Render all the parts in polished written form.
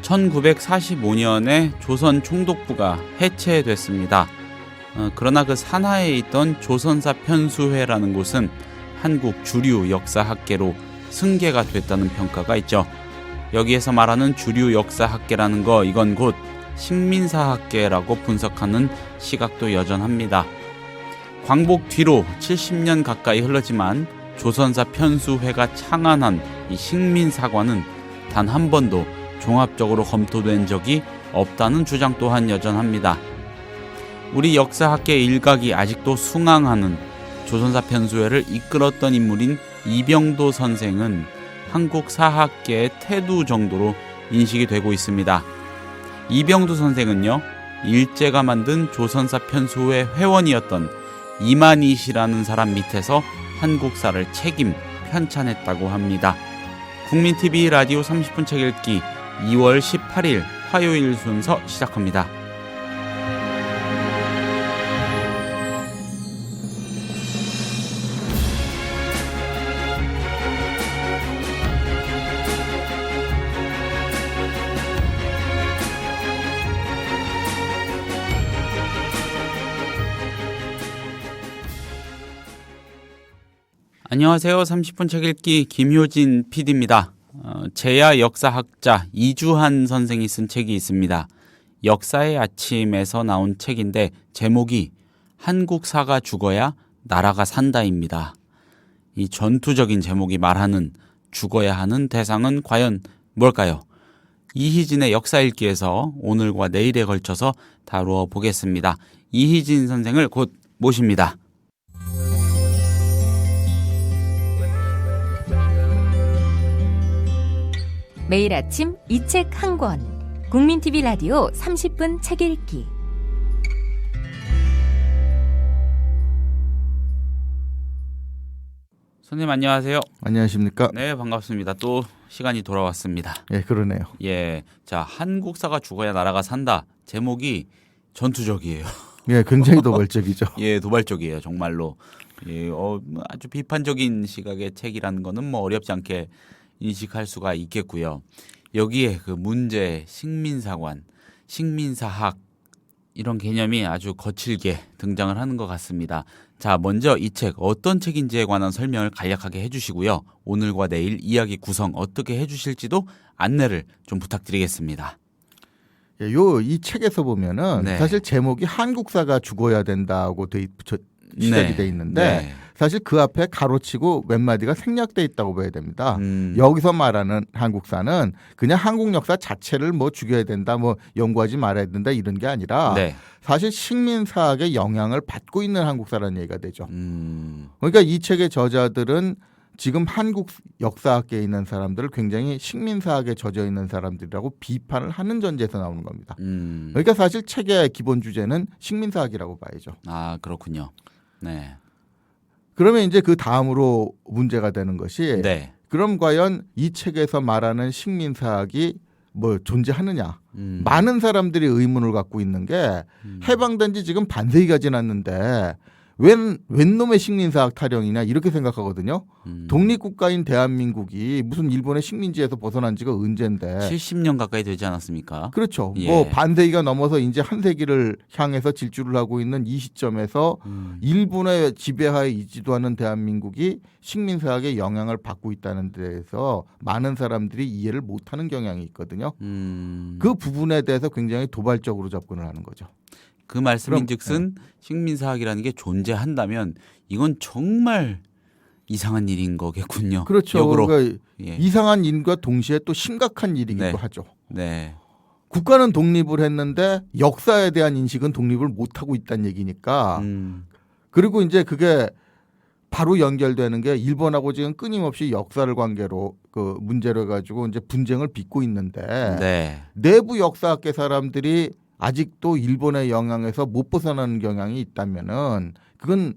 1945년에 조선 총독부가 해체됐습니다. 그러나 그 산하에 있던 조선사 편수회라는 곳은 한국 주류 역사학계로 승계가 됐다는 평가가 있죠. 여기에서 말하는 주류 역사학계라는 거, 이건 곧 식민사학계라고 분석하는 시각도 여전합니다. 광복 뒤로 70년 가까이 흘렀지만 조선사 편수회가 창안한 이 식민사관은 단 한 번도 종합적으로 검토된 적이 없다는 주장 또한 여전합니다. 우리 역사학계 일각이 아직도 숭앙하는 조선사 편수회를 이끌었던 인물인 이병도 선생은 한국 사학계의 태두 정도로 인식이 되고 있습니다. 이병도 선생은요, 일제가 만든 조선사 편수회 회원이었던 이만희 씨라는 사람 밑에서 한국사를 책임 편찬했다고 합니다. 국민TV 라디오 30분 책 읽기 2월 18일 화요일 순서 시작합니다. 안녕하세요. 30분 책 읽기 김효진 PD입니다. 제야 역사학자 이주한 선생이 쓴 책이 있습니다. 역사의 아침에서 나온 책인데 제목이 한국사가 죽어야 나라가 산다입니다. 이 전투적인 제목이 말하는 죽어야 하는 대상은 과연 뭘까요? 이희진의 역사읽기에서 오늘과 내일에 걸쳐서 다루어 보겠습니다. 이희진 선생을 곧 모십니다. 매일 아침 이 책 한 권. 국민TV 라디오 30분 책 읽기. 선생님 안녕하세요. 안녕하십니까? 네, 반갑습니다. 또 시간이 돌아왔습니다. 예, 그러네요. 예, 자, 한국사가 죽어야 나라가 산다. 제목이 전투적이에요. 예, 굉장히 도발적이죠. 예, 도발적이에요. 정말로. 예, 아주 비판적인 시각의 책이라는 거는 뭐 어렵지 않게 인식할 수가 있겠고요. 여기에 그 문제, 식민사관, 식민사학 이런 개념이 아주 거칠게 등장을 하는 것 같습니다. 자, 먼저 이 책 어떤 책인지에 관한 설명을 간략하게 해주시고요. 오늘과 내일 이야기 구성 어떻게 해주실지도 안내를 좀 부탁드리겠습니다. 예, 이 책에서 보면은 네. 사실 제목이 한국사가 죽어야 된다고 시작이 돼 있는데 네. 사실 그 앞에 가로치고 몇 마디가 생략돼 있다고 봐야 됩니다. 여기서 말하는 한국사는 그냥 한국 역사 자체를 뭐 죽여야 된다, 뭐 연구하지 말아야 된다 이런 게 아니라 네. 사실 식민사학의 영향을 받고 있는 한국사라는 얘기가 되죠. 그러니까 이 책의 저자들은 지금 한국 역사학계에 있는 사람들을 굉장히 식민사학에 젖어 있는 사람들이라고 비판을 하는 전제에서 나오는 겁니다. 그러니까 사실 책의 기본 주제는 식민사학이라고 봐야죠. 아, 그렇군요. 네. 그러면 이제 그 다음으로 문제가 되는 것이 네. 그럼 과연 이 책에서 말하는 식민사학이 뭐 존재하느냐. 많은 사람들이 의문을 갖고 있는 게 해방된 지 지금 반세기가 지났는데 웬 놈의 식민사학 타령이냐 이렇게 생각하거든요. 독립국가인 대한민국이 무슨 일본의 식민지에서 벗어난 지가 언젠데 70년 가까이 되지 않았습니까? 그렇죠. 예. 뭐 반세기가 넘어서 이제 한 세기를 향해서 질주를 하고 있는 이 시점에서 일본의 지배하에 있지도 않은 대한민국이 식민사학의 영향을 받고 있다는 데에서 많은 사람들이 이해를 못하는 경향이 있거든요. 그 부분에 대해서 굉장히 도발적으로 접근을 하는 거죠. 그 말씀인즉슨 식민사학이라는 게 존재한다면 이건 정말 이상한 일인 거겠군요. 그렇죠. 역으로. 그러니까 예. 이상한 일과 동시에 또 심각한 일이기도 네. 하죠. 네. 국가는 독립을 했는데 역사에 대한 인식은 독립을 못하고 있다는 얘기니까 그리고 이제 그게 바로 연결되는 게 일본하고 지금 끊임없이 역사를 관계로 그 문제로 해가지고 이제 분쟁을 빚고 있는데 네. 내부 역사학계 사람들이 아직도 일본의 영향에서 못 벗어나는 경향이 있다면은 그건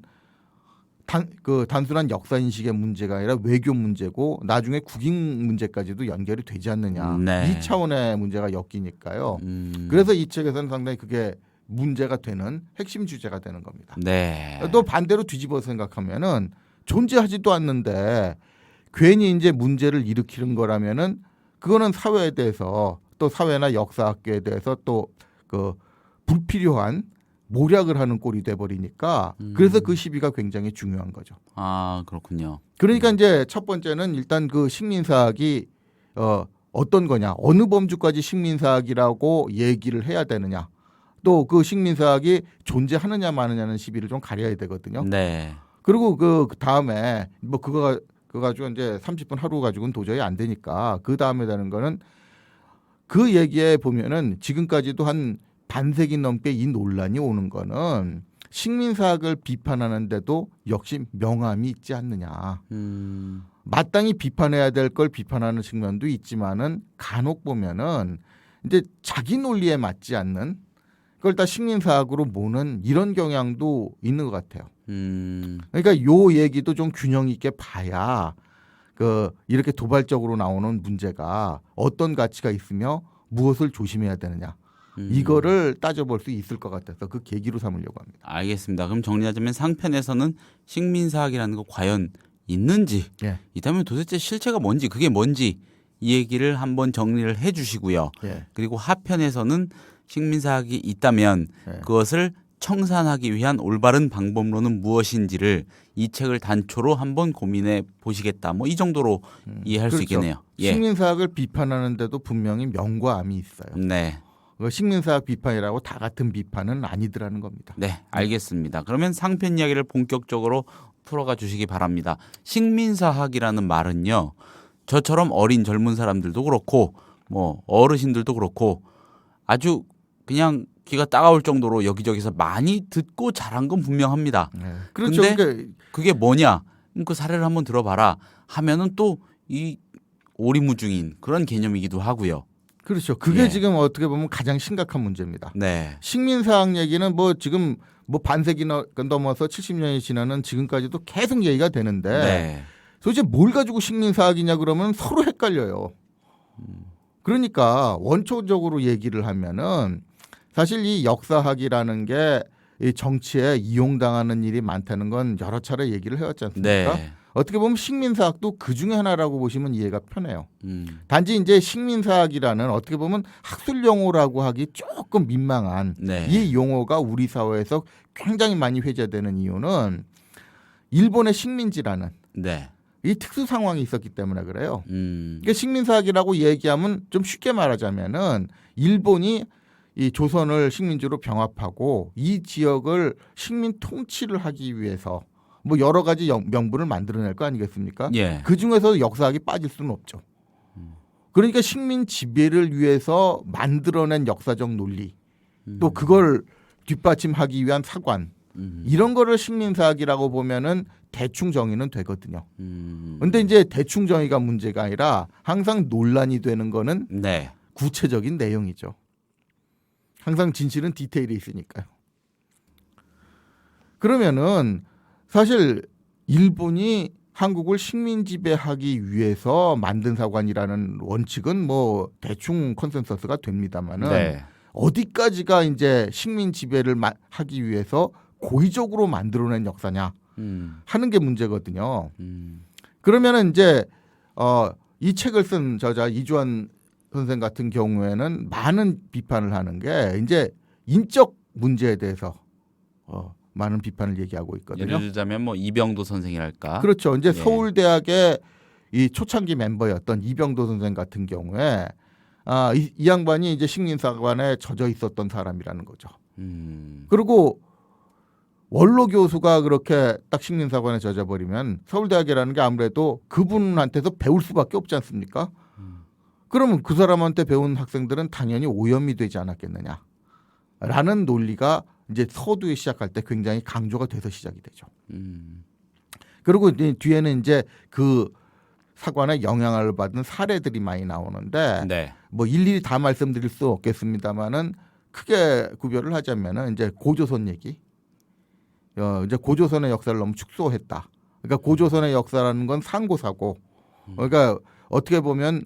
단순한 역사 인식의 문제가 아니라 외교 문제고 나중에 국익 문제까지도 연결이 되지 않느냐. 네. 이 차원의 문제가 엮이니까요. 그래서 이 책에서는 상당히 그게 문제가 되는 핵심 주제가 되는 겁니다. 네. 또 반대로 뒤집어 생각하면은 존재하지도 않는데 괜히 이제 문제를 일으키는 거라면은 그거는 사회에 대해서 또 사회나 역사학계에 대해서 또 그 불필요한 모략을 하는 꼴이 돼버리니까 그래서 그 시비가 굉장히 중요한 거죠. 아, 그렇군요. 그러니까 이제 첫 번째는 일단 그 식민사학이 어떤 거냐, 어느 범주까지 식민사학이라고 얘기를 해야 되느냐, 또 그 식민사학이 존재하느냐 마느냐는 시비를 좀 가려야 되거든요. 네. 그리고 그 다음에 뭐 그거 가지고 이제 30분 하루 가지고는 도저히 안 되니까 그 다음에 되는 거는 그 얘기에 보면은 지금까지도 한 반세기 넘게 이 논란이 오는 거는 식민사학을 비판하는데도 역시 명암이 있지 않느냐. 마땅히 비판해야 될 걸 비판하는 측면도 있지만은 간혹 보면은 이제 자기 논리에 맞지 않는 그걸 다 식민사학으로 모는 이런 경향도 있는 것 같아요. 그러니까 요 얘기도 좀 균형 있게 봐야 이렇게 도발적으로 나오는 문제가 어떤 가치가 있으며 무엇을 조심해야 되느냐. 이거를 따져볼 수 있을 것 같아서 그 계기로 삼으려고 합니다. 알겠습니다. 그럼 정리하자면 상편에서는 식민사학이라는 거 과연 있는지, 예. 있다면 도대체 실체가 뭔지, 그게 뭔지 이 얘기를 한번 정리를 해 주시고요. 예. 그리고 하편에서는 식민사학이 있다면 예. 그것을 청산하기 위한 올바른 방법론은 무엇인지를 이 책을 단초로 한번 고민해 보시겠다. 뭐 이 정도로 이해할 수 그렇죠. 있겠네요. 예. 식민사학을 비판하는데도 분명히 명과 암이 있어요. 네. 식민사학 비판이라고 다 같은 비판은 아니더라는 겁니다. 네, 알겠습니다. 그러면 상편 이야기를 본격적으로 풀어가 주시기 바랍니다. 식민사학이라는 말은요, 저처럼 어린 젊은 사람들도 그렇고 뭐 어르신들도 그렇고 아주 그냥 귀가 따가울 정도로 여기저기서 많이 듣고 자란 건 분명합니다. 네. 그렇죠. 근데 그러니까 그게 뭐냐? 그 사례를 한번 들어봐라 하면은 또 이 오리무중인 그런 개념이기도 하고요. 그렇죠. 그게 예. 지금 어떻게 보면 가장 심각한 문제입니다. 네. 식민사학 얘기는 뭐 지금 뭐 반세기 넘어서 70년이 지나는 지금까지도 계속 얘기가 되는데 네. 도대체 뭘 가지고 식민사학이냐 그러면 서로 헷갈려요. 그러니까 원초적으로 얘기를 하면은 사실 이 역사학이라는 게 이 정치에 이용당하는 일이 많다는 건 여러 차례 얘기를 해왔지 않습니까? 네. 어떻게 보면 식민사학도 그 중에 하나라고 보시면 이해가 편해요. 음. 단지 이제 식민사학이라는 어떻게 보면 학술 용어라고 하기 조금 민망한 네. 이 용어가 우리 사회에서 굉장히 많이 회자되는 이유는 일본의 식민지라는 네. 이 특수 상황이 있었기 때문에 그래요. 음. 그러니까 식민사학이라고 얘기하면 좀 쉽게 말하자면은 일본이 이 조선을 식민지로 병합하고 이 지역을 식민 통치를 하기 위해서 뭐 여러 가지 명분을 만들어낼 거 아니겠습니까? 예. 그 중에서 역사학이 빠질 수는 없죠. 그러니까 식민 지배를 위해서 만들어낸 역사적 논리, 또 그걸 뒷받침하기 위한 사관, 이런 거를 식민사학이라고 보면은 대충 정의는 되거든요. 근데 이제 대충 정의가 문제가 아니라 항상 논란이 되는 거는 네. 구체적인 내용이죠. 항상 진실은 디테일이 있으니까요. 그러면은 사실 일본이 한국을 식민 지배하기 위해서 만든 사관이라는 원칙은 뭐 대충 컨센서스가 됩니다만은 네. 어디까지가 이제 식민 지배를 하기 위해서 고의적으로 만들어낸 역사냐 하는 게 문제거든요. 그러면은 이제 이 책을 쓴 저자 이주환 선생 같은 경우에는 많은 비판을 하는 게 이제 인적 문제에 대해서 많은 비판을 얘기하고 있거든요. 예를 들자면 뭐 이병도 선생이랄까. 그렇죠. 이제 예. 서울대학의 이 초창기 멤버였던 이병도 선생 같은 경우에 이 양반이 이제 식민사관에 젖어 있었던 사람이라는 거죠. 그리고 원로 교수가 그렇게 딱 식민사관에 젖어버리면 서울대학이라는 게 아무래도 그분한테서 배울 수밖에 없지 않습니까? 그러면 그 사람한테 배운 학생들은 당연히 오염이 되지 않았겠느냐라는 논리가 이제 서두에 시작할 때 굉장히 강조가 돼서 시작이 되죠. 그리고 뒤에는 이제 그 사관의 영향을 받은 사례들이 많이 나오는데 네. 뭐 일일이 다 말씀드릴 수 없겠습니다만은 크게 구별을 하자면은 이제 고조선 얘기. 이제 고조선의 역사를 너무 축소했다. 그러니까 고조선의 역사라는 건 상고사고. 그러니까 어떻게 보면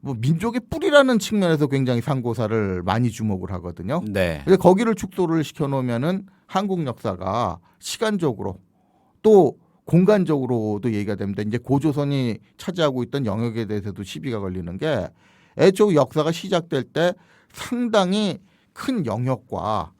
뭐 민족의 뿌리라는 측면에서 굉장히 상고사를 많이 주목을 하거든요. 네. 근데 거기를 축소를 시켜놓으면은 한국 역사가 시간적으로 또 공간적으로도 얘기가 됩니다. 이제 고조선이 차지하고 있던 영역에 대해서도 시비가 걸리는 게 애초 역사가 시작될 때 상당히 큰 영역과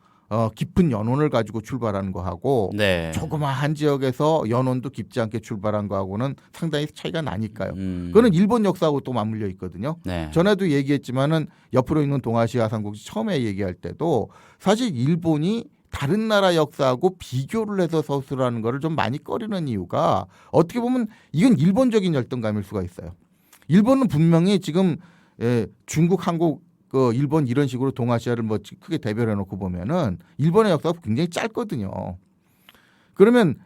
깊은 연원을 가지고 출발하는 거하고 네. 조그마한 지역에서 연원도 깊지 않게 출발한 거하고는 상당히 차이가 나니까요. 그거는 일본 역사하고 또 맞물려 있거든요. 네. 전에도 얘기했지만은 옆으로 있는 동아시아 삼국지 처음에 얘기할 때도 사실 일본이 다른 나라 역사하고 비교를 해서 서술하는 거를 좀 많이 꺼리는 이유가 어떻게 보면 이건 일본적인 열등감일 수가 있어요. 일본은 분명히 지금 중국, 한국, 일본 이런 식으로 동아시아를 뭐 크게 대별해 놓고 보면은 일본의 역사가 굉장히 짧거든요. 그러면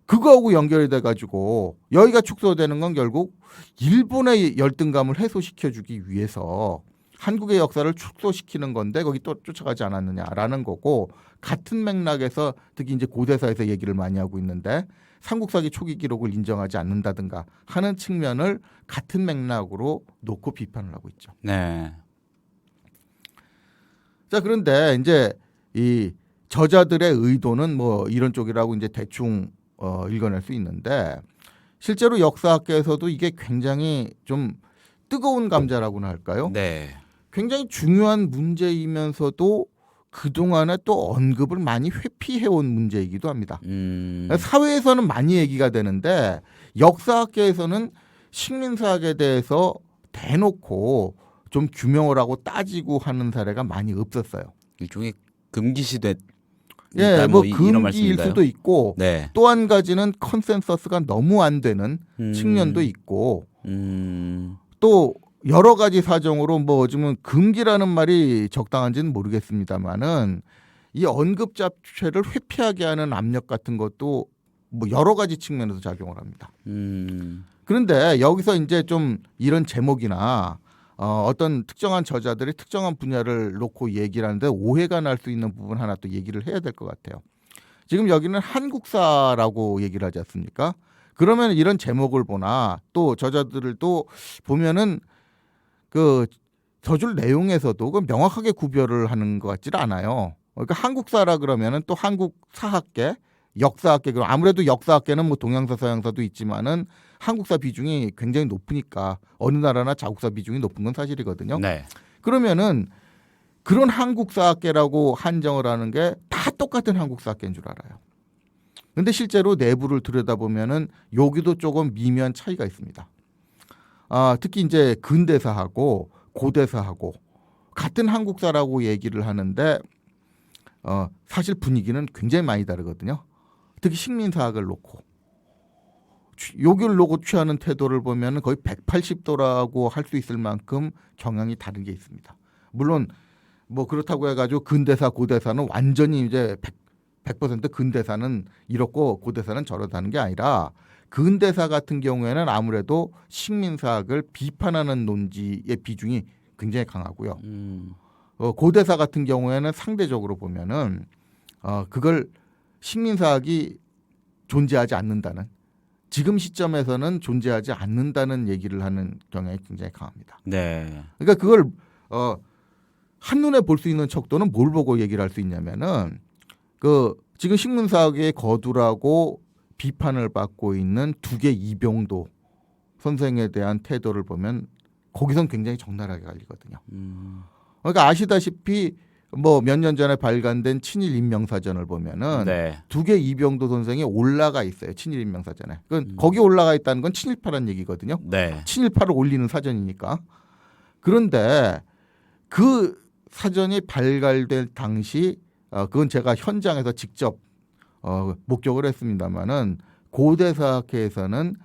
그거하고 연결이 돼 가지고 여기가 축소되는 건 결국 일본의 열등감을 해소시켜 주기 위해서 한국의 역사를 축소시키는 건데 거기 또 쫓아가지 않았느냐라는 거고, 같은 맥락에서 특히 이제 고대사에서 얘기를 많이 하고 있는데 삼국사기 초기 기록을 인정하지 않는다든가 하는 측면을 같은 맥락으로 놓고 비판을 하고 있죠. 네. 자, 그런데 이제 이 저자들의 의도는 뭐 이런 쪽이라고 이제 대충 읽어낼 수 있는데, 실제로 역사학계에서도 이게 굉장히 좀 뜨거운 감자라고나 할까요? 네. 굉장히 중요한 문제이면서도 그동안에 또 언급을 많이 회피해온 문제이기도 합니다. 사회에서는 많이 얘기가 되는데 역사학계에서는 식민사학에 대해서 대놓고 좀 규명을 하고 따지고 하는 사례가 많이 없었어요. 일종의 금기시됐. 예, 뭐 이런 금기일 말씀인가요? 수도 있고, 네. 또 한 가지는 컨센서스가 너무 안 되는 측면도 있고, 또 여러 가지 사정으로 뭐 요즘은 금기라는 말이 적당한지는 모르겠습니다만은 이 언급 자체를 회피하게 하는 압력 같은 것도 뭐 여러 가지 측면에서 작용을 합니다. 그런데 여기서 이제 좀 이런 제목이나 어떤 특정한 저자들이 특정한 분야를 놓고 얘기를 하는데 오해가 날 수 있는 부분 하나 또 얘기를 해야 될 것 같아요. 지금 여기는 한국사라고 얘기를 하지 않습니까? 그러면 이런 제목을 보나 또 저자들을 또 보면은 그 저줄 내용에서도 그 명확하게 구별을 하는 것 같지는 않아요. 그러니까 한국사라 그러면은 또 한국 사학계, 역사학계, 그럼 아무래도 역사학계는 뭐 동양사, 서양사도 있지만은 한국사 비중이 굉장히 높으니까 어느 나라나 자국사 비중이 높은 건 사실이거든요. 네. 그러면은 그런 한국사학계라고 한정을 하는 게 다 똑같은 한국사학계인 줄 알아요. 근데 실제로 내부를 들여다보면은 여기도 조금 미묘한 차이가 있습니다. 특히 이제 근대사하고 고대사하고 같은 한국사라고 얘기를 하는데 사실 분위기는 굉장히 많이 다르거든요. 특히 식민사학을 놓고 여기를 놓고 취하는 태도를 보면 거의 180도라고 할 수 있을 만큼 경향이 다른 게 있습니다. 물론 뭐 그렇다고 해가지고 근대사 고대사는 완전히 이제 100% 근대사는 이렇고 고대사는 저렇다는 게 아니라, 근대사 같은 경우에는 아무래도 식민사학을 비판하는 논지의 비중이 굉장히 강하고요. 고대사 같은 경우에는 상대적으로 보면은 그걸 식민사학이 존재하지 않는다는, 지금 시점에서는 존재하지 않는다는 얘기를 하는 경향이 굉장히 강합니다. 네. 그러니까 그걸 한눈에 볼 수 있는 척도는 뭘 보고 얘기를 할 수 있냐면은 그 지금 식민사학의 거두라고 비판을 받고 있는 두개 이병도 선생에 대한 태도를 보면 거기선 굉장히 적나라하게 갈리거든요. 그러니까 아시다시피 뭐 몇 년 전에 발간된 친일 인명사전을 보면은 네. 두개 이병도 선생이 올라가 있어요. 친일 인명사전에. 거기 올라가 있다는 건 친일파란 얘기거든요. 네. 친일파를 올리는 사전이니까. 그런데 그 사전이 발간될 당시 그건 제가 현장에서 직접 목격을 했습니다마는 고대사학회에서는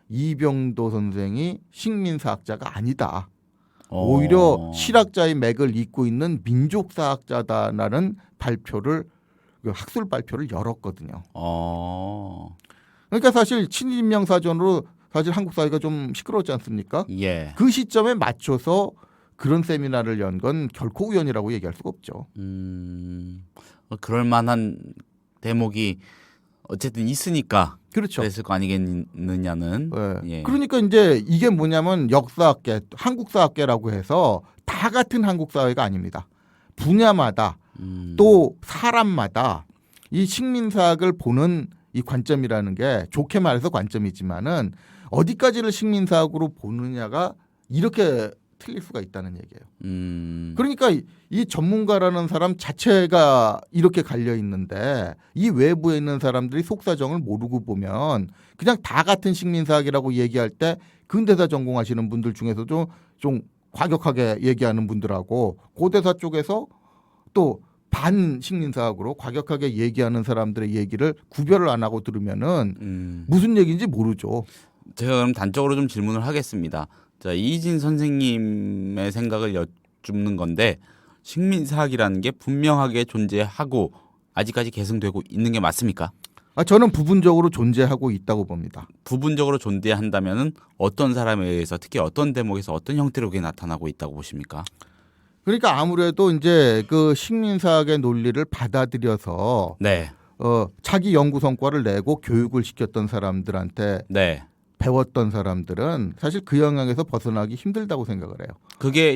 이병도 선생이 식민사학자가 아니다. 오히려 실학자의 맥을 잇고 있는 민족사학자다라는 발표를, 학술 발표를 열었거든요. 그러니까 사실 친일인명사전으로 사실 한국 사회가 좀 시끄러웠지 않습니까? 예. 그 시점에 맞춰서 그런 세미나를 연 건 결코 우연이라고 얘기할 수가 없죠. 그럴 만한 대목이 어쨌든 있으니까 그렇죠. 그랬을 거 아니겠느냐는. 네. 예. 그러니까 이제 이게 뭐냐면 역사학계, 한국사학계라고 해서 다 같은 한국 사회가 아닙니다. 분야마다 또 사람마다 이 식민사학을 보는 이 관점이라는 게 좋게 말해서 관점이지만은 어디까지를 식민사학으로 보느냐가 이렇게 틀릴 수가 있다는 얘기예요. 그러니까 이 전문가라는 사람 자체가 이렇게 갈려 있는데 이 외부에 있는 사람들이 속사정을 모르고 보면 그냥 다 같은 식민사학이라고 얘기할 때 근대사 전공하시는 분들 중에서도 좀 과격하게 얘기하는 분들하고 고대사 쪽에서 또 반식민사학으로 과격하게 얘기하는 사람들의 얘기를 구별을 안 하고 들으면은 무슨 얘기인지 모르죠. 제가 그럼 단적으로 좀 질문을 하겠습니다. 자, 이희진 선생님의 생각을 여쭙는 건데 식민사학이라는 게 분명하게 존재하고 아직까지 계승되고 있는 게 맞습니까? 저는 부분적으로 존재하고 있다고 봅니다. 부분적으로 존재한다면은 어떤 사람에 의해서 특히 어떤 대목에서 어떤 형태로 그게 나타나고 있다고 보십니까? 그러니까 아무래도 이제 그 식민사학의 논리를 받아들여서 네. 자기 연구 성과를 내고 교육을 시켰던 사람들한테 네. 배웠던 사람들은 사실 그 영향에서 벗어나기 힘들다고 생각을 해요. 그게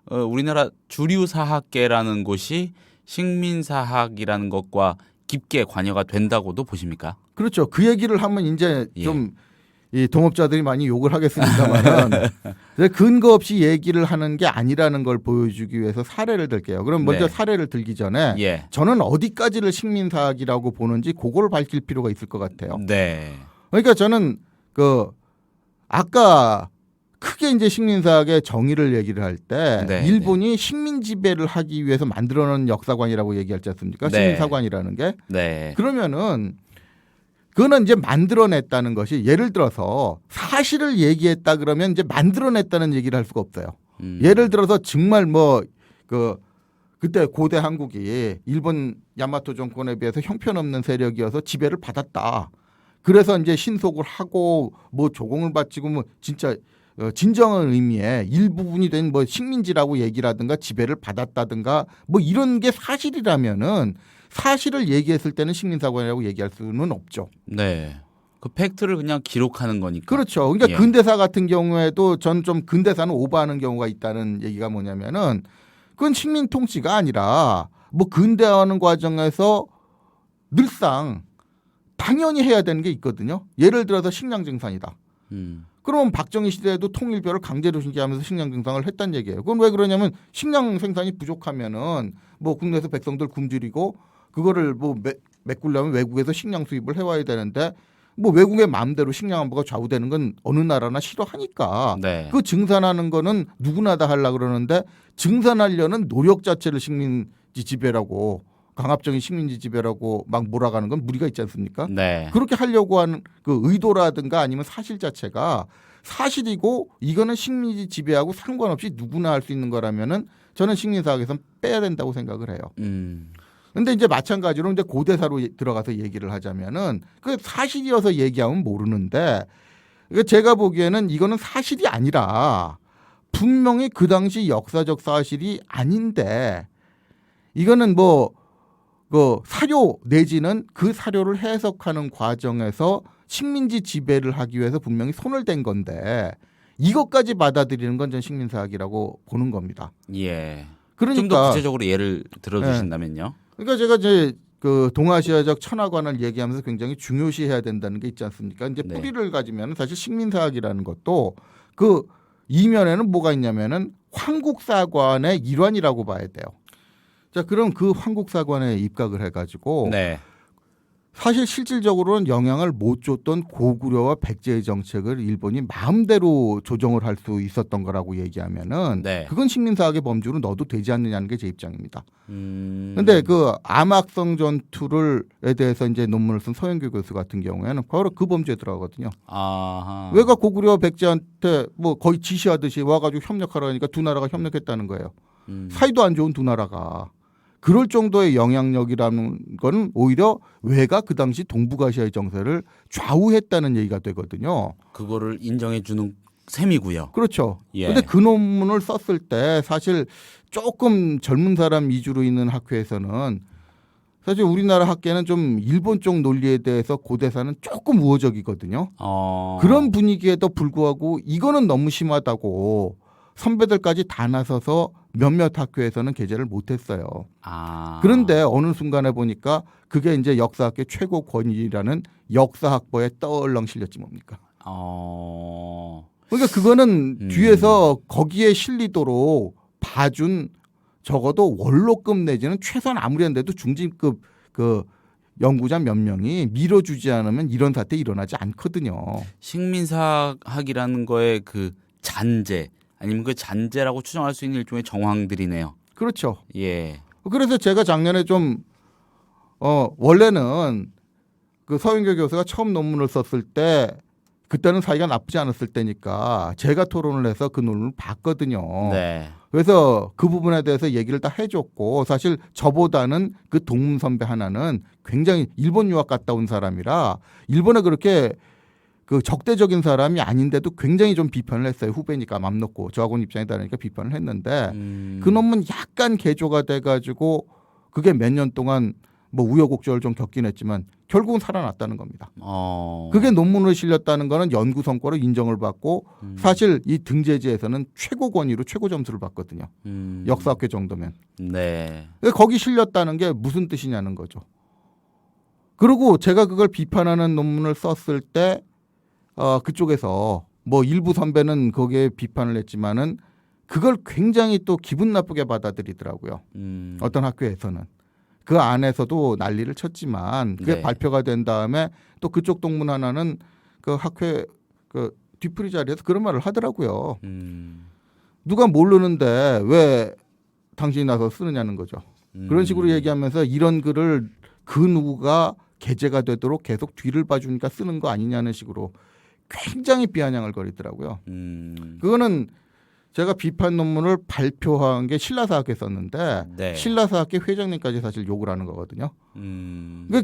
우리나라 주류사학계라는 곳이 식민사학이라는 것과 깊게 관여가 된다고도 보십니까? 그렇죠. 그 얘기를 하면 이제 예. 좀 이 동업자들이 많이 욕을 하겠습니다만은 근거 없이 얘기를 하는 게 아니라는 걸 보여주기 위해서 사례를 들게요. 그럼 먼저 네. 사례를 들기 전에 예. 저는 어디까지를 식민사학이라고 보는지 그걸 밝힐 필요가 있을 것 같아요. 네. 그러니까 저는 아까 크게 이제 식민사학의 정의를 얘기를 할 때 네, 일본이 식민 지배를 하기 위해서 만들어놓은 역사관이라고 얘기하지 않습니까? 네. 식민사관이라는 게. 네. 그러면은 그거는 이제 만들어냈다는 것이 예를 들어서 사실을 얘기했다 그러면 이제 만들어냈다는 얘기를 할 수가 없어요. 예를 들어서 정말 그때 고대 한국이 일본 야마토 정권에 비해서 형편없는 세력이어서 지배를 받았다. 그래서 이제 신속을 하고 뭐 조공을 바치고 뭐 진짜 진정한 의미의 일부분이 된 뭐 식민지라고 얘기라든가 지배를 받았다든가 뭐 이런 게 사실이라면은 사실을 얘기했을 때는 식민사관이라고 얘기할 수는 없죠. 네. 그 팩트를 그냥 기록하는 거니까. 그렇죠. 그러니까 예. 근대사 같은 경우에도 전 좀 근대사는 오버하는 경우가 있다는 얘기가 뭐냐면은 그건 식민 통치가 아니라 뭐 근대화하는 과정에서 늘상 당연히 해야 되는 게 있거든요. 예를 들어서 식량 증산이다. 그러면 박정희 시대에도 통일벼를 강제로 신기하면서 식량 증산을 했단 얘기예요. 그건 왜 그러냐면 식량 생산이 부족하면은 뭐 국내에서 백성들 굶주리고 그거를 뭐 메꾸려면 외국에서 식량 수입을 해와야 되는데 뭐 외국의 마음대로 식량 안보가 좌우되는 건 어느 나라나 싫어하니까 네. 그 증산하는 거는 누구나 다 하려고 그러는데 증산하려는 노력 자체를 식민지 지배라고 강압적인 식민지 지배라고 막 몰아가는 건 무리가 있지 않습니까? 네. 그렇게 하려고 하는 그 의도라든가 아니면 사실 자체가 사실이고 이거는 식민지 지배하고 상관없이 누구나 할 수 있는 거라면은 저는 식민사학에선 빼야 된다고 생각을 해요. 근데 이제 마찬가지로 이제 고대사로 들어가서 얘기를 하자면은 그 사실이어서 얘기하면 모르는데 제가 보기에는 이거는 사실이 아니라 분명히 그 당시 역사적 사실이 아닌데 이거는 그 사료 내지는 그 사료를 해석하는 과정에서 식민지 지배를 하기 위해서 분명히 손을 댄 건데 이것까지 받아들이는 건 전 식민사학이라고 보는 겁니다. 예. 그러니까 좀 더 구체적으로 예를 들어주신다면요. 그러니까 제가 이제 그 동아시아적 천하관을 얘기하면서 굉장히 중요시해야 된다는 게 있지 않습니까? 이제 네. 뿌리를 가지면 사실 식민사학이라는 것도 그 이면에는 뭐가 있냐면은 황국사관의 일환이라고 봐야 돼요. 자, 그럼 그 황국사관에 입각을 해가지고 네. 사실 실질적으로는 영향을 못 줬던 고구려와 백제의 정책을 일본이 마음대로 조정을 할 수 있었던 거라고 얘기하면은 네. 그건 식민사학의 범주로 넣어도 되지 않느냐는 게 제 입장입니다. 근데 그 암악성 전투를에 대해서 이제 논문을 쓴 서영교 교수 같은 경우에는 바로 그 범주에 들어가거든요. 아하. 왜가 고구려 백제한테 뭐 거의 지시하듯이 와가지고 협력하라 하니까 두 나라가 협력했다는 거예요. 사이도 안 좋은 두 나라가. 그럴 정도의 영향력이라는 건 오히려 왜가 그 당시 동북아시아의 정세를 좌우했다는 얘기가 되거든요. 그거를 인정해 주는 셈이고요. 그렇죠. 예. 그런데 그 논문을 썼을 때 사실 조금 젊은 사람 위주로 있는 학회에서는 사실 우리나라 학계는 좀 일본 쪽 논리에 대해서 고대사는 조금 우호적이거든요. 그런 분위기에도 불구하고 이거는 너무 심하다고 선배들까지 다 나서서 몇몇 학교에서는 게재를 못했어요. 그런데 어느 순간에 보니까 그게 이제 역사학계 최고 권위라는 역사학보에 떨렁 실렸지 뭡니까. 그러니까 그거는 음. 뒤에서 거기에 실리도록 봐준 적어도 원로급 내지는 최소한 아무리 안 돼도 중진급 그 연구자 몇 명이 밀어주지 않으면 이런 사태 일어나지 않거든요. 식민사학이라는 거에 그 잔재 아니면 그 잔재라고 추정할 수 있는 일종의 정황들이네요. 그렇죠. 예. 그래서 제가 작년에 좀 원래는 그 서윤교 교수가 처음 논문을 썼을 때 그때는 사이가 나쁘지 않았을 때니까 제가 토론을 해서 그 논문을 봤거든요. 네. 그래서 그 부분에 대해서 얘기를 다 해줬고 사실 저보다는 그 동문 선배 하나는 굉장히 일본 유학 갔다 온 사람이라 일본에 그렇게 그 적대적인 사람이 아닌데도 굉장히 좀 비판을 했어요. 후배니까 맘 놓고 저하고는 입장이 다르니까 비판을 했는데 그 논문 약간 개조가 돼가지고 그게 몇 년 동안 뭐 우여곡절을 좀 겪긴 했지만 결국은 살아났다는 겁니다. 그게 논문으로 실렸다는 거는 연구 성과로 인정을 받고 사실 이 등재지에서는 최고 권위로 최고 점수를 받거든요. 역사학회 정도면. 네. 거기 실렸다는 게 무슨 뜻이냐는 거죠. 그리고 제가 그걸 비판하는 논문을 썼을 때 그쪽에서 뭐 일부 선배는 거기에 비판을 했지만은 그걸 굉장히 또 기분 나쁘게 받아들이더라고요. 어떤 학교에서는. 그 안에서도 난리를 쳤지만 그게 네. 발표가 된 다음에 또 그쪽 동문 하나는 그 학회 그 뒤풀이 자리에서 그런 말을 하더라고요. 누가 모르는데 왜 당신이 나서 쓰느냐는 거죠. 그런 식으로 얘기하면서 이런 글을 그 누구가 게재가 되도록 계속 뒤를 봐주니까 쓰는 거 아니냐는 식으로 굉장히 비아냥을 거리더라고요. 그거는 제가 비판 논문을 발표한 게 신라사학회 썼는데 네. 신라사학회 회장님까지 사실 욕을 하는 거거든요.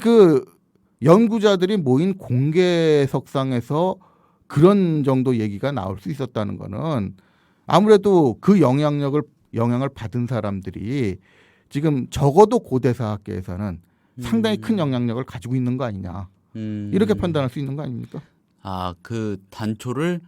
그 연구자들이 모인 공개석상에서 그런 정도 얘기가 나올 수 있었다는 거는 아무래도 그 영향을 받은 사람들이 지금 적어도 고대사학계에서는 상당히 큰 영향력을 가지고 있는 거 아니냐. 이렇게 판단할 수 있는 거 아닙니까? 그 단초를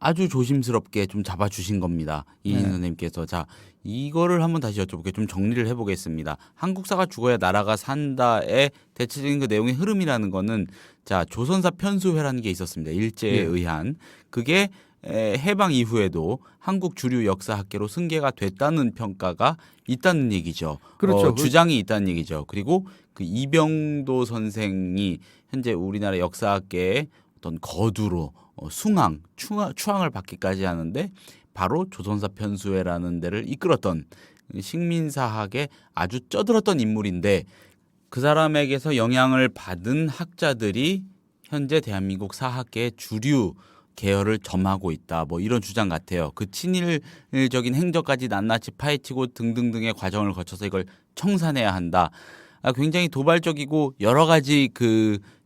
아주 조심스럽게 좀 잡아주신 겁니다. 이인 네. 선생님께서. 자, 이거를 한번 다시 여쭤볼게요. 좀 정리를 해보겠습니다. 한국사가 죽어야 나라가 산다의 대체적인 그 내용의 흐름이라는 거는 자, 조선사 편수회라는 게 있었습니다. 일제에 예. 의한. 그게 해방 이후에도 한국 주류 역사학계로 승계가 됐다는 평가가 있다는 얘기죠. 그렇죠. 주장이 있다는 얘기죠. 그리고 그 이병도 선생이 현재 우리나라 역사학계의 어떤 거두로 추앙을 받기까지 하는데 바로 조선사 편수회라는 데를 이끌었던 식민사학의 아주 쩌들었던 인물인데 그 사람에게서 영향을 받은 학자들이 현재 대한민국 사학계의 주류 계열을 점하고 있다. 뭐 이런 주장 같아요. 그 친일적인 행적까지 낱낱이 파헤치고 등등등의 과정을 거쳐서 이걸 청산해야 한다. 굉장히 도발적이고 여러 가지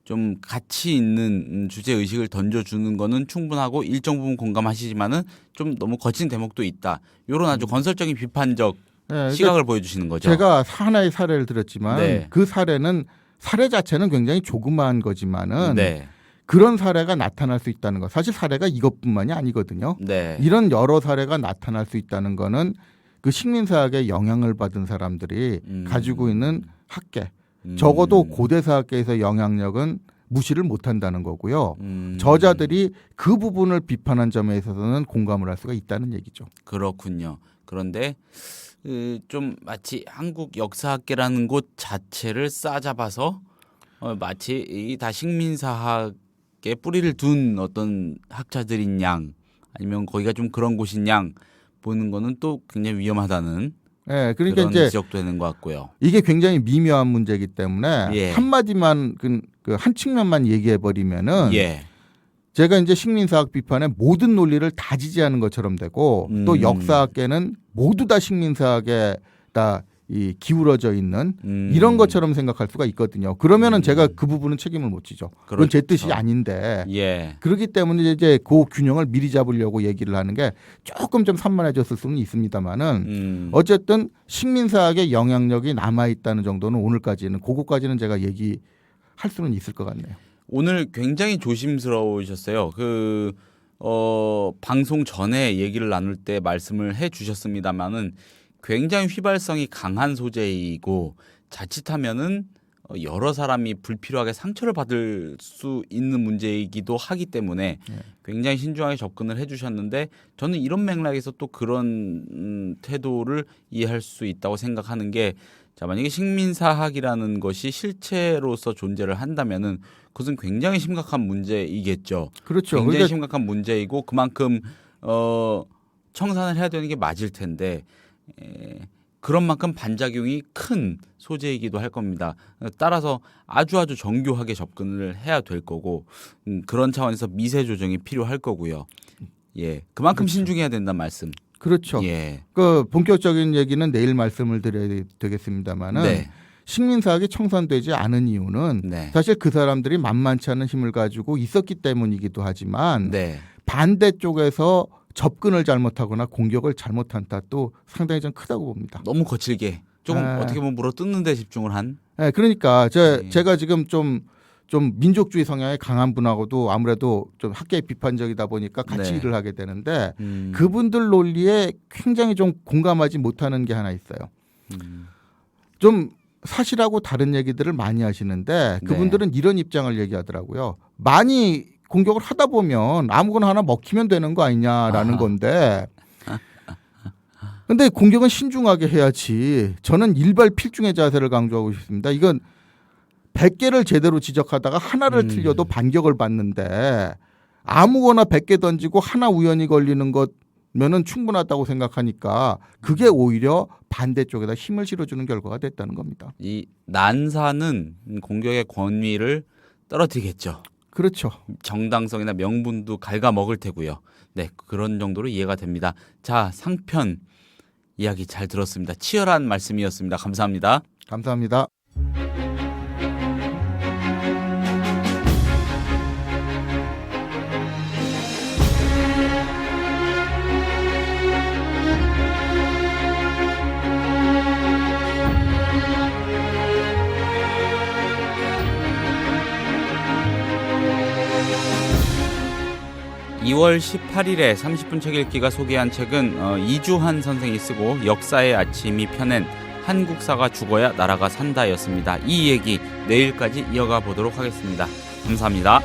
좀 가치 있는 주제 의식을 던져주는 거는 충분하고 일정 부분 공감하시지만은 좀 너무 거친 대목도 있다. 이런 아주 건설적인 비판적 네, 시각을 보여주시는 거죠. 제가 하나의 사례를 들었지만 네. 그 사례 자체는 굉장히 조그마한 거지만은 네, 그런 사례가 나타날 수 있다는 거. 사실 사례가 이것뿐만이 아니거든요. 네, 이런 여러 사례가 나타날 수 있다는 거는 그 식민사학에 영향을 받은 사람들이 가지고 있는 학계, 적어도 고대사학계에서 영향력은 무시를 못한다는 거고요. 저자들이 그 부분을 비판한 점에 있어서는 공감을 할 수가 있다는 얘기죠. 그렇군요. 그런데 좀 마치 한국 역사학계라는 곳 자체를 싸잡아서 마치 이 다 식민사학에 뿌리를 둔 어떤 학자들인 양 아니면 거기가 좀 그런 곳인 양 보는 거는 또 굉장히 위험하다는 네, 그러니까 그런 이제 지적도 되는 것 같고요. 이게 굉장히 미묘한 문제이기 때문에 예. 한마디만 그 한 측면만 얘기해 버리면은 예. 제가 이제 식민사학 비판에 모든 논리를 다 지지하는 것처럼 되고 또 역사학계는 모두 다 식민사학에 다 이 기울어져 있는 이런 것처럼 생각할 수가 있거든요. 그러면은 제가 그 부분은 책임을 못 지죠. 그건 제 뜻이 아닌데. 예. 그렇기 때문에 이제 그 균형을 미리 잡으려고 얘기를 하는 게 조금 좀 산만해졌을 수는 있습니다만은 어쨌든 식민사학의 영향력이 남아 있다는 정도는 오늘까지는 그거까지는 제가 얘기할 수는 있을 것 같네요. 오늘 굉장히 조심스러우셨어요. 방송 전에 얘기를 나눌 때 말씀을 해 주셨습니다만은 굉장히 휘발성이 강한 소재이고 자칫하면은 여러 사람이 불필요하게 상처를 받을 수 있는 문제이기도 하기 때문에 굉장히 신중하게 접근을 해주셨는데 저는 이런 맥락에서 또 그런 태도를 이해할 수 있다고 생각하는 게 자, 만약에 식민사학이라는 것이 실체로서 존재를 한다면은 그것은 굉장히 심각한 문제이겠죠. 그렇죠. 굉장히 그러니까 심각한 문제이고 그만큼 청산을 해야 되는 게 맞을 텐데 그런 만큼 반작용이 큰 소재이기도 할 겁니다. 따라서 아주 정교하게 접근을 해야 될 거고 그런 차원에서 미세 조정이 필요할 거고요. 예, 그만큼 그렇죠. 신중해야 된다는 말씀. 그렇죠. 예. 그 본격적인 얘기는 내일 말씀을 드려야 되겠습니다만은 네. 식민사학이 청산되지 않은 이유는 네. 사실 그 사람들이 만만치 않은 힘을 가지고 있었기 때문이기도 하지만 네. 반대쪽에서 접근을 잘못하거나 공격을 잘못한 탓도 상당히 좀 크다고 봅니다. 너무 거칠게 조금 어떻게 보면 물어뜯는 데 집중을 한. 네, 그러니까 네. 제가 지금 좀 민족주의 성향이 강한 분하고도 아무래도 좀 학계 비판적이다 보니까 같이 네. 일을 하게 되는데 그분들 논리에 굉장히 좀 공감하지 못하는 게 하나 있어요. 좀 사실하고 다른 얘기들을 많이 하시는데 그분들은 이런 입장을 얘기하더라고요. 많이 공격을 하다 보면 아무거나 하나 먹히면 되는 거 아니냐라는 건데 근데 공격은 신중하게 해야지. 저는 일발필중의 자세를 강조하고 싶습니다. 이건 100개를 제대로 지적하다가 하나를 틀려도 반격을 받는데 아무거나 100개 던지고 하나 우연히 걸리는 것면은 충분하다고 생각하니까 그게 오히려 반대쪽에다 힘을 실어주는 결과가 됐다는 겁니다. 이 난사는 공격의 권위를 떨어뜨리겠죠. 그렇죠. 정당성이나 명분도 갉아먹을 테고요. 네, 그런 정도로 이해가 됩니다. 자, 상편 이야기 잘 들었습니다. 치열한 말씀이었습니다. 감사합니다. 감사합니다. (2월 18일에) 30분 책 읽기가 소개한 책은 이주한 선생이 쓰고 역사의 아침이 펴낸 한국사가 죽어야 나라가 산다였습니다. 이 얘기 내일까지 이어가 보도록 하겠습니다. 감사합니다.